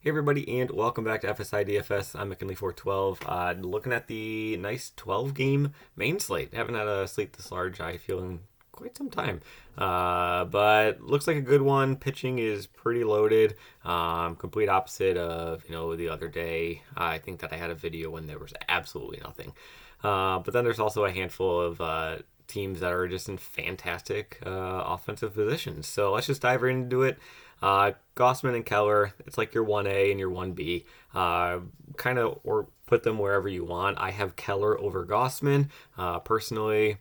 Hey everybody, and welcome back to FSi DFS. I'm McKinley412. Looking at the nice 12-game main slate. Haven't had a slate this large, I feel, in quite some time. But looks like a good one. Pitching is pretty loaded. Complete opposite of the other day. I think that I had a video when there was absolutely nothing. But then there's also a handful of teams that are just in fantastic offensive positions. So let's just dive right into it. Gossman and Keller, it's like your 1A and your 1B. Kind of, or put them wherever you want. I have Keller over Gossman. Personally,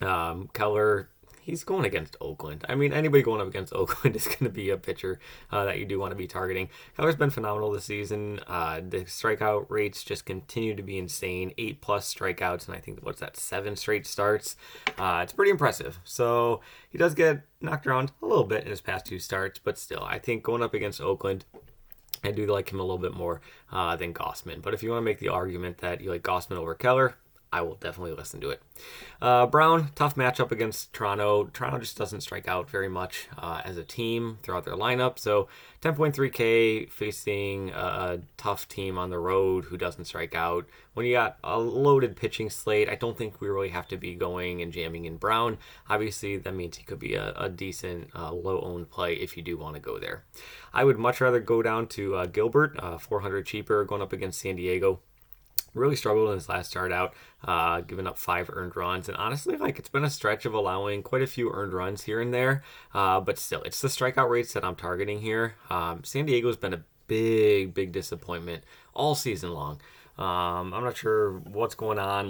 Keller, he's going against Oakland. I mean, anybody going up against Oakland is going to be a pitcher that you do want to be targeting. Keller's been phenomenal this season. The strikeout rates just continue to be insane. 8+ strikeouts, and I think, 7 straight starts. It's pretty impressive. So he does get knocked around a little bit in his past 2 starts, but still, I think going up against Oakland, I do like him a little bit more than Gossman. But if you want to make the argument that you like Gossman over Keller, I will definitely listen to it. Brown, tough matchup against Toronto. Toronto just doesn't strike out very much as a team throughout their lineup. So 10.3K facing a tough team on the road who doesn't strike out. When you got a loaded pitching slate, I don't think we really have to be going and jamming in Brown. Obviously, that means he could be a decent low-owned play if you do want to go there. I would much rather go down to Gilbert, 400 cheaper, going up against San Diego. Really struggled in his last start out, giving up 5 earned runs. And honestly, it's been a stretch of allowing quite a few earned runs here and there. But still, it's the strikeout rates that I'm targeting here. San Diego's been a big disappointment all season long. I'm not sure what's going on.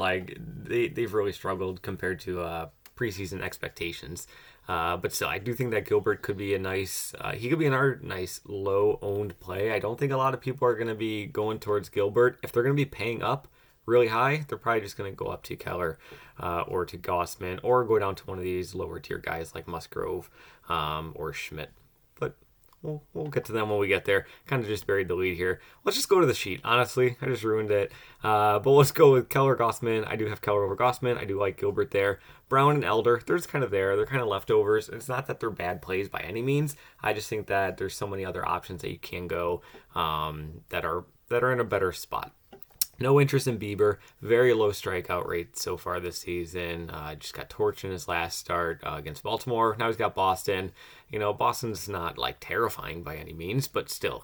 They've really struggled compared to preseason expectations. But still, I do think that Gilbert could be he could be another nice low-owned play. I don't think a lot of people are going to be going towards Gilbert. If they're going to be paying up really high, they're probably just going to go up to Keller or to Gossman, or go down to one of these lower-tier guys like Musgrove or Schmidt. But we'll get to them when we get there. Kind of just buried the lead here. Let's just go to the sheet. Honestly, I just ruined it. But let's go with Keller, Gossman. I do have Keller over Gossman. I do like Gilbert there. Brown and Elder, they're just kind of there. They're kind of leftovers. It's not that they're bad plays by any means. I just think that there's so many other options that you can go that are in a better spot. No interest in Bieber. Very low strikeout rate so far this season. Just got torched in his last start against Baltimore. Now he's got Boston. Boston's not terrifying by any means, but still,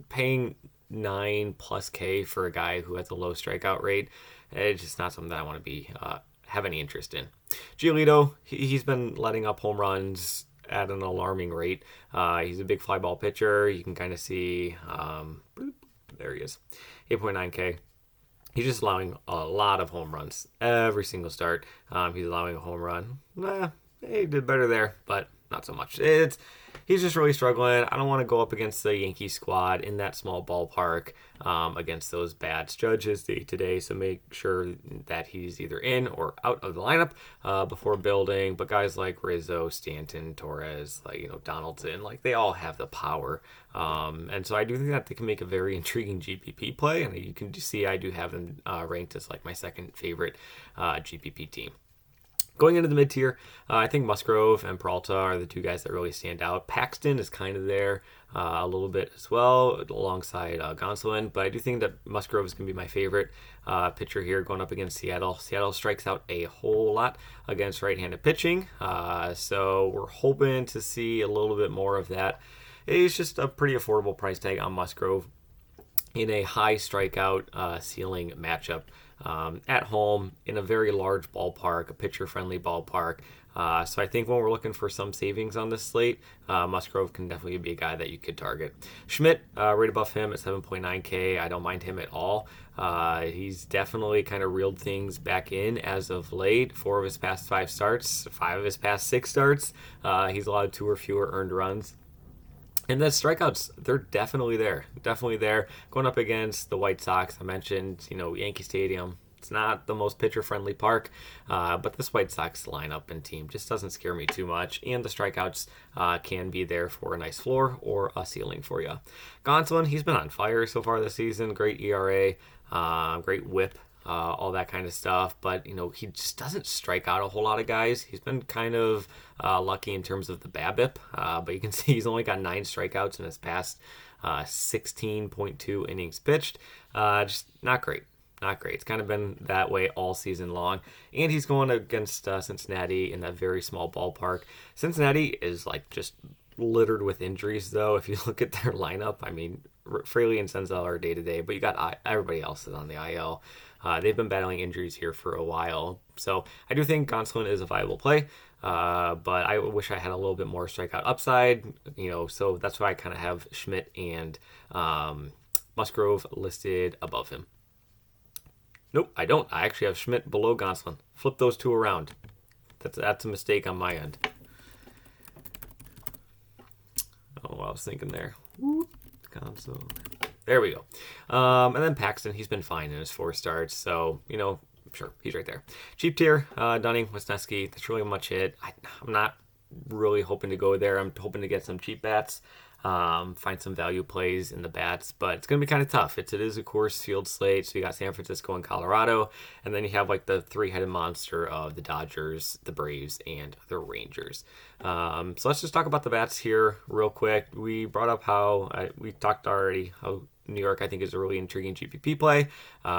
paying 9+ K for a guy who has a low strikeout rate, it's just not something that I want to be have any interest in. Giolito, he's been letting up home runs at an alarming rate. He's a big fly ball pitcher. You can kind of see, there he is, 8.9K. He's just allowing a lot of home runs every single start. He's allowing a home run. He did better there, but not so much. He's just really struggling. I don't want to go up against the Yankee squad in that small ballpark against those bad judges day to day. So make sure that he's either in or out of the lineup before building. But guys like Rizzo, Stanton, Torres, Donaldson, they all have the power. And so I do think that they can make a very intriguing GPP play. And you can see I do have them ranked as my second favorite GPP team. Going into the mid-tier, I think Musgrove and Peralta are the 2 guys that really stand out. Paxton is kind of there a little bit as well, alongside Gonsolin. But I do think that Musgrove is going to be my favorite pitcher here going up against Seattle. Seattle strikes out a whole lot against right-handed pitching. So we're hoping to see a little bit more of that. It's just a pretty affordable price tag on Musgrove in a high strikeout ceiling matchup. At home in a very large ballpark, a pitcher-friendly ballpark. So I think when we're looking for some savings on this slate, Musgrove can definitely be a guy that you could target. Schmidt, right above him at 7.9K. I don't mind him at all. He's definitely kind of reeled things back in as of late. 4 of his past 5 starts, 5 of his past 6 starts. He's allowed 2 or fewer earned runs. And the strikeouts, they're definitely there. Definitely there. Going up against the White Sox, I mentioned, Yankee Stadium. It's not the most pitcher-friendly park, but this White Sox lineup and team just doesn't scare me too much. And the strikeouts can be there for a nice floor or a ceiling for you. Gonsolin, he's been on fire so far this season. Great ERA, great whip. All that kind of stuff. But, he just doesn't strike out a whole lot of guys. He's been kind of lucky in terms of the BABIP. But you can see he's only got 9 strikeouts in his past 16.2 innings pitched. Just not great. Not great. It's kind of been that way all season long. And he's going against Cincinnati in that very small ballpark. Cincinnati is like just littered with injuries, though. If you look at their lineup, I mean, Fraley and Senzel are day to day, but you got everybody else is on the IL. They've been battling injuries here for a while. So I do think Gonsolin is a viable play. But I wish I had a little bit more strikeout upside, so that's why I kind of have Schmidt and Musgrove listed above him. Nope, I don't. I actually have Schmidt below Gonsolin. Flip those two around. That's a mistake on my end. Oh, I was thinking there. Gonsolin. There we go. And then Paxton, he's been fine in his 4 starts, so, sure, he's right there. Cheap tier, Dunning, Wisniewski, that's really much hit. I'm not really hoping to go there. I'm hoping to get some cheap bats, find some value plays in the bats, but it's going to be kind of tough. It is a Coors Field slate, so you got San Francisco and Colorado, and then you have like the 3-headed monster of the Dodgers, the Braves, and the Rangers. So let's just talk about the bats here real quick. We brought up we talked already how New York, I think, is a really intriguing GPP play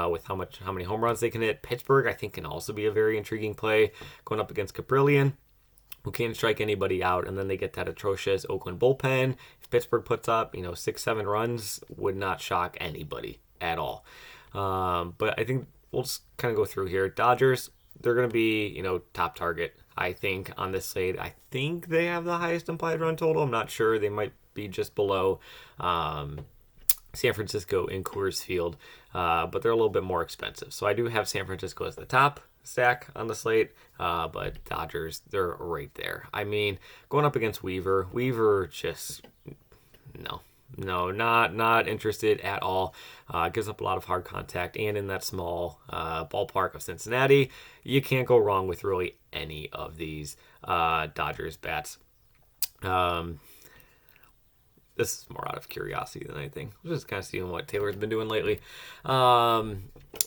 with how many home runs they can hit. Pittsburgh, I think, can also be a very intriguing play going up against Caprillion, who can't strike anybody out, and then they get that atrocious Oakland bullpen. If Pittsburgh puts up, 6-7 runs, would not shock anybody at all. But I think we'll just kind of go through here. Dodgers, they're going to be, top target, I think, on this slate. I think they have the highest implied run total. I'm not sure. They might be just below San Francisco in Coors Field, but they're a little bit more expensive. So I do have San Francisco as the top stack on the slate, but Dodgers, they're right there. I mean, going up against Weaver just, not interested at all. Gives up a lot of hard contact, and in that small ballpark of Cincinnati, you can't go wrong with really any of these Dodgers bats. This is more out of curiosity than anything. I'm just kind of seeing what Taylor's been doing lately.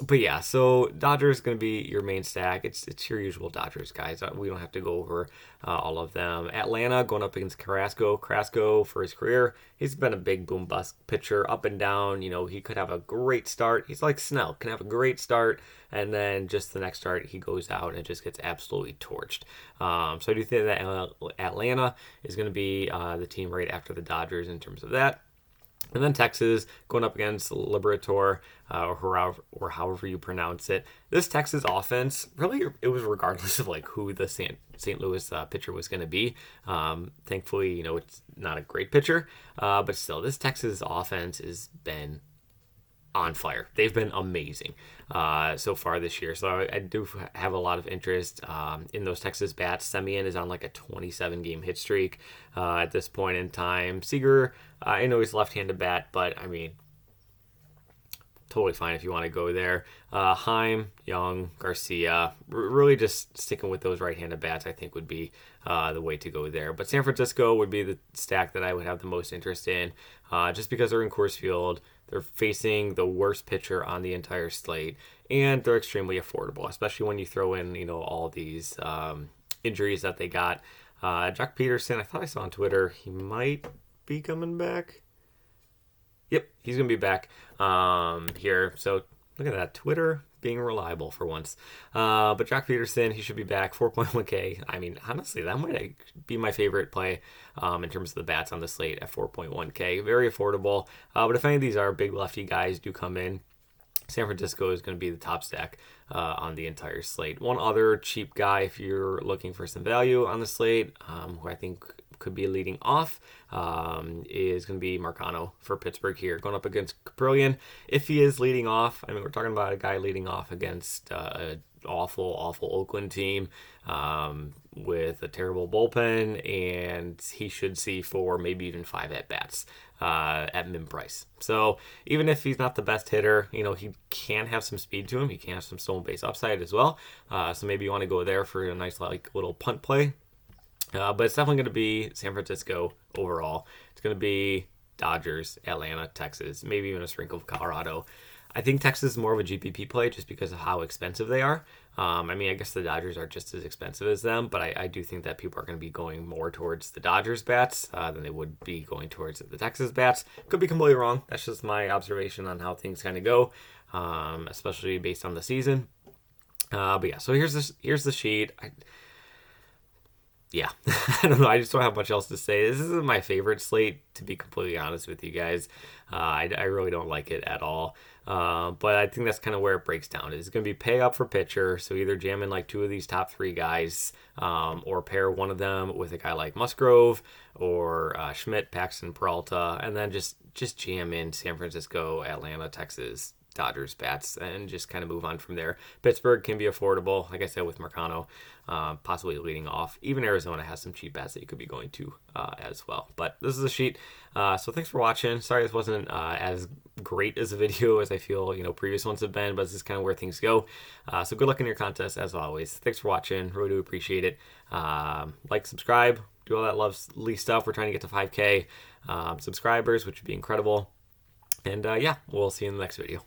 But yeah, so Dodgers going to be your main stack. It's your usual Dodgers, guys. We don't have to go over all of them. Atlanta going up against Carrasco. Carrasco, for his career, he's been a big boom bust pitcher, up and down. He could have a great start. He's like Snell, can have a great start, and then just the next start, he goes out and just gets absolutely torched. So I do think that Atlanta is going to be the team right after the Dodgers in terms of that. And then Texas going up against Liberator, or however you pronounce it. This Texas offense, really, it was regardless of like who the St. Louis pitcher was going to be. Thankfully, it's not a great pitcher, but still, this Texas offense has been on fire. They've been amazing so far this year. So I do have a lot of interest in those Texas bats. Semien is on like a 27-game hit streak at this point in time. Seager, I know he's a left-handed bat, but I mean, totally fine if you want to go there. Heim, Young, Garcia, really just sticking with those right-handed bats, I think would be the way to go there. But San Francisco would be the stack that I would have the most interest in, just because they're in Coors Field. They're facing the worst pitcher on the entire slate, and they're extremely affordable, especially when you throw in, all these injuries that they got. Jock Peterson, I thought I saw on Twitter, he might be coming back. Yep, he's going to be back here. So look at that, Twitter being reliable for once. But Jock Peterson, he should be back, 4.1K. I mean, honestly, that might be my favorite play in terms of the bats on the slate at 4.1K. Very affordable. But if any of these are big lefty guys do come in, San Francisco is going to be the top stack on the entire slate. One other cheap guy, if you're looking for some value on the slate, who I think could be leading off, is going to be Marcano for Pittsburgh here, going up against Caprillion. If he is leading off, I mean, we're talking about a guy leading off against an awful Oakland team with a terrible bullpen, and he should see 4, maybe even 5 at-bats at min price. So even if he's not the best hitter, he can have some speed to him. He can have some stolen base upside as well. So maybe you want to go there for a nice little punt play. But it's definitely going to be San Francisco overall. It's going to be Dodgers, Atlanta, Texas, maybe even a sprinkle of Colorado. I think Texas is more of a GPP play just because of how expensive they are. I mean, I guess the Dodgers are just as expensive as them, but I do think that people are going to be going more towards the Dodgers bats than they would be going towards the Texas bats. Could be completely wrong. That's just my observation on how things kind of go, especially based on the season. But yeah, so here's the sheet. Yeah, I don't know. I just don't have much else to say. This isn't my favorite slate, to be completely honest with you guys. I really don't like it at all. But I think that's kind of where it breaks down. It's going to be pay up for pitcher. So either jam in like two of these top three guys, or pair one of them with a guy like Musgrove or Schmidt, Paxton, Peralta, and then just jam in San Francisco, Atlanta, Texas, Dodgers bats, and just kind of move on from there. Pittsburgh can be affordable, like I said, with Marcano possibly leading off. Even Arizona has some cheap bats that you could be going to as well. But this is a sheet. So thanks for watching. Sorry this wasn't as great as a video as I feel previous ones have been, but this is kind of where things go. So good luck in your contest as always. Thanks for watching. Really do appreciate it. Like, subscribe, do all that lovely stuff. We're trying to get to 5K subscribers, which would be incredible. And yeah, we'll see you in the next video.